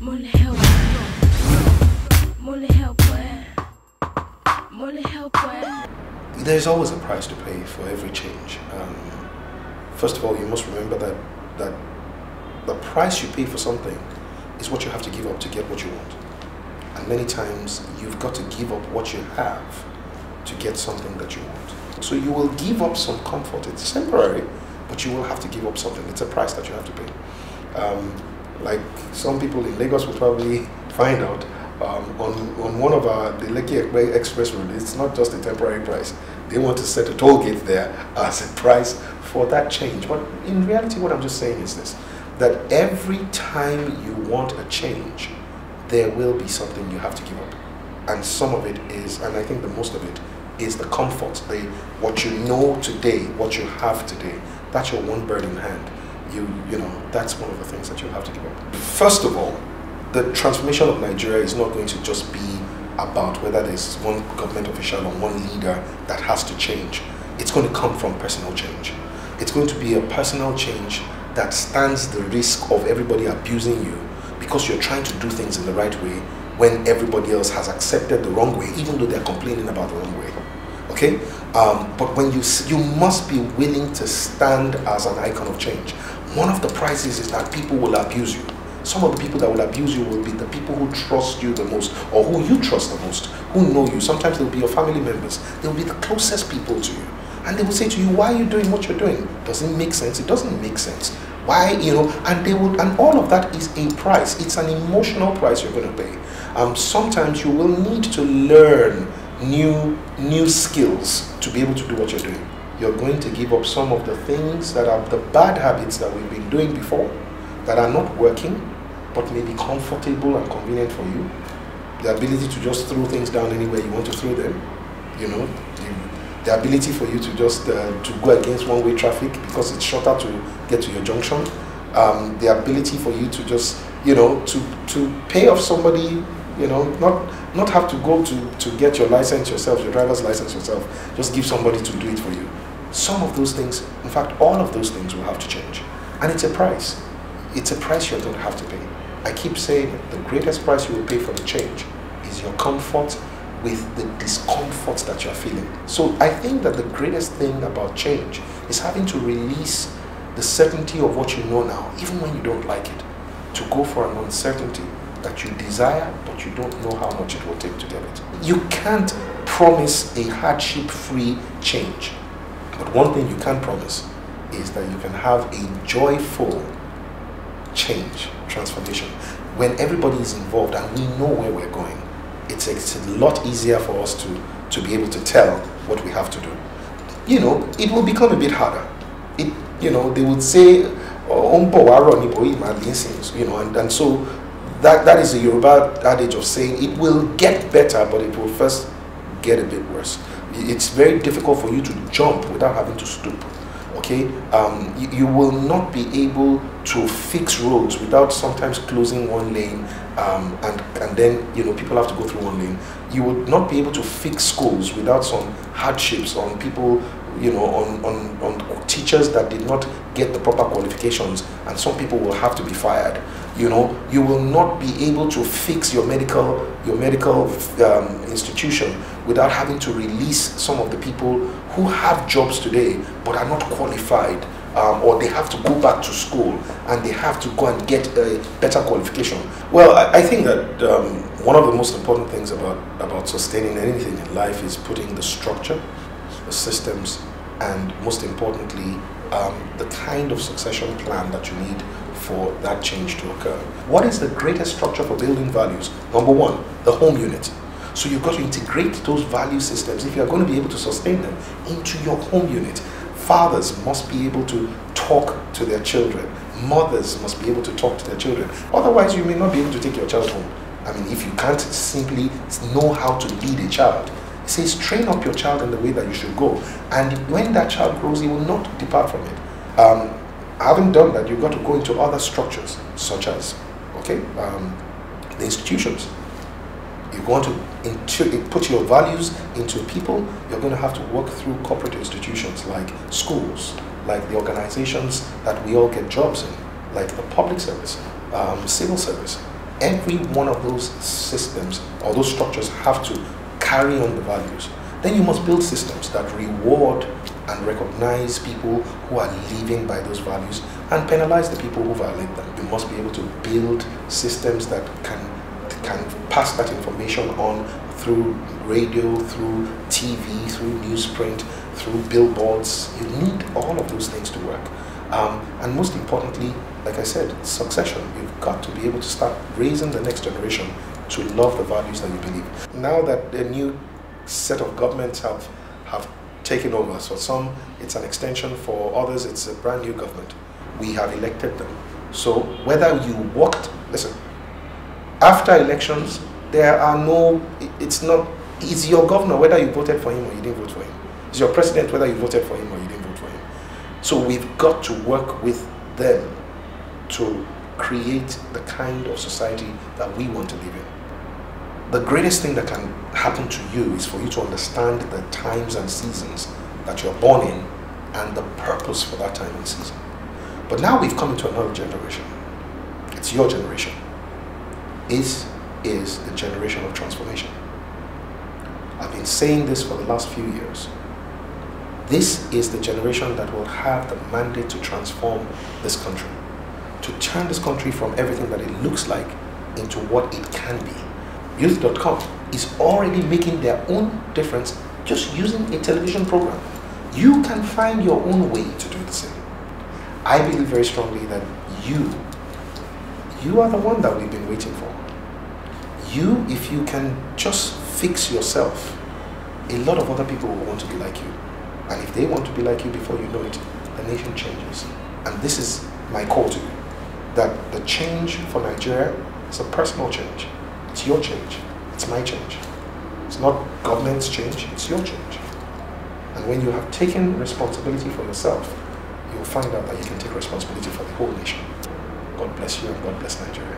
Money help. Money help. Money help. There's always a price to pay for every change. First of all, you must remember that the price you pay for something is what you have to give up to get what you want. And many times you've got to give up what you have to get something that you want. So you will give up some comfort. It's temporary, but you will have to give up something. It's a price that you have to pay. Like some people in Lagos will probably find out, on one of the Lekki Express route, it's not just a temporary price. They want to set a toll gate there as a price for that change. But in reality, what I'm just saying is this, that every time you want a change, there will be something you have to give up. And some of it is, and I think the most of it, is the comfort, what you know today, what you have today. That's your one bird in hand. You know, that's one of the things that you have to give up. First of all, the transformation of Nigeria is not going to just be about whether there's one government official or one leader that has to change. It's going to come from personal change. It's going to be a personal change that stands the risk of everybody abusing you because you're trying to do things in the right way when everybody else has accepted the wrong way, even though they're complaining about the wrong way. Okay? But when you must be willing to stand as an icon of change. One of the prices is that people will abuse you. Some of the people that will abuse you will be the people who trust you the most, or who you trust the most, who know you. Sometimes they'll be your family members. They'll be the closest people to you. And they will say to you, why are you doing what you're doing? Does it make sense? It doesn't make sense. Why, you know, and all of that is a price. It's an emotional price you're going to pay. Sometimes you will need to learn new skills to be able to do what you're doing. You're going to give up some of the things that are the bad habits that we've been doing before, that are not working, but may be comfortable and convenient for you. The ability to just throw things down anywhere you want to throw them, you know, the ability for you to just to go against one-way traffic because it's shorter to get to your junction, the ability for you to just, you know, to pay off somebody, you know, not have to go to get your license yourself, your driver's license yourself, just give somebody to do it for you. Some of those things, in fact, all of those things will have to change. And it's a price. It's a price you're going to have to pay. I keep saying the greatest price you will pay for the change is your comfort with the discomfort that you're feeling. So I think that the greatest thing about change is having to release the certainty of what you know now, even when you don't like it, to go for an uncertainty that you desire, but you don't know how much it will take to get it. You can't promise a hardship-free change. But one thing you can promise is that you can have a joyful change, transformation. When everybody is involved and we know where we're going, it's a lot easier for us to be able to tell what we have to do. You know, it will become a bit harder. You know, they would say, you know, and so that is the Yoruba adage of saying it will get better, but it will first get a bit worse. It's very difficult for you to jump without having to stoop. Okay, you will not be able to fix roads without sometimes closing one lane, and then, you know, people have to go through one lane. You would not be able to fix schools without some hardships on people, you know, on teachers that did not get the proper qualifications, and some people will have to be fired. You know, you will not be able to fix your medical institution without having to release some of the people who have jobs today but are not qualified, or they have to go back to school and they have to go and get a better qualification. Well, I think that one of the most important things about sustaining anything in life is putting the structure, the systems, and most importantly, the kind of succession plan that you need for that change to occur. What is the greatest structure for building values? Number one, the home unit. So you've got to integrate those value systems, if you're going to be able to sustain them, into your home unit. Fathers must be able to talk to their children. Mothers must be able to talk to their children. Otherwise, you may not be able to take your child home. I mean, if you can't simply know how to lead a child. It says train up your child in the way that you should go. And when that child grows, he will not depart from it. Having done that, you've got to go into other structures, such as, okay, the institutions. You want to put your values into people, you're going to have to work through corporate institutions like schools, like the organizations that we all get jobs in, like the public service, civil service. every one of those systems or those structures have to carry on the values, then you must build systems that reward and recognize people who are living by those values and penalize the people who violate them. You must be able to build systems that can pass that information on through radio, through TV, through newsprint, through billboards. You need all of those things to work. And most importantly, like I said, succession. You've got to be able to start raising the next generation to love the values that you believe. Now that a new set of governments have taken over, so some it's an extension, for others it's a brand new government. We have elected them. So whether you worked, listen, after elections, there are no, it's your governor whether you voted for him or you didn't vote for him. It's your president whether you voted for him or you didn't vote for him. So we've got to work with them to create the kind of society that we want to live in. The greatest thing that can happen to you is for you to understand the times and seasons that you're born in and the purpose for that time and season. But now we've come into another generation. It's your generation. This is the generation of transformation. I've been saying this for the last few years. This is the generation that will have the mandate to transform this country, to turn this country from everything that it looks like into what it can be. Youth.com is already making their own difference just using a television program. You can find your own way to do the same. I believe very strongly that you are the one that we've been waiting for. You, if you can just fix yourself, a lot of other people will want to be like you. And if they want to be like you before you know it, the nation changes. And this is my call to you, that the change for Nigeria is a personal change. It's your change. It's my change. It's not government's change, it's your change. And when you have taken responsibility for yourself, you'll find out that you can take responsibility for the whole nation. God bless you and God bless Nigeria.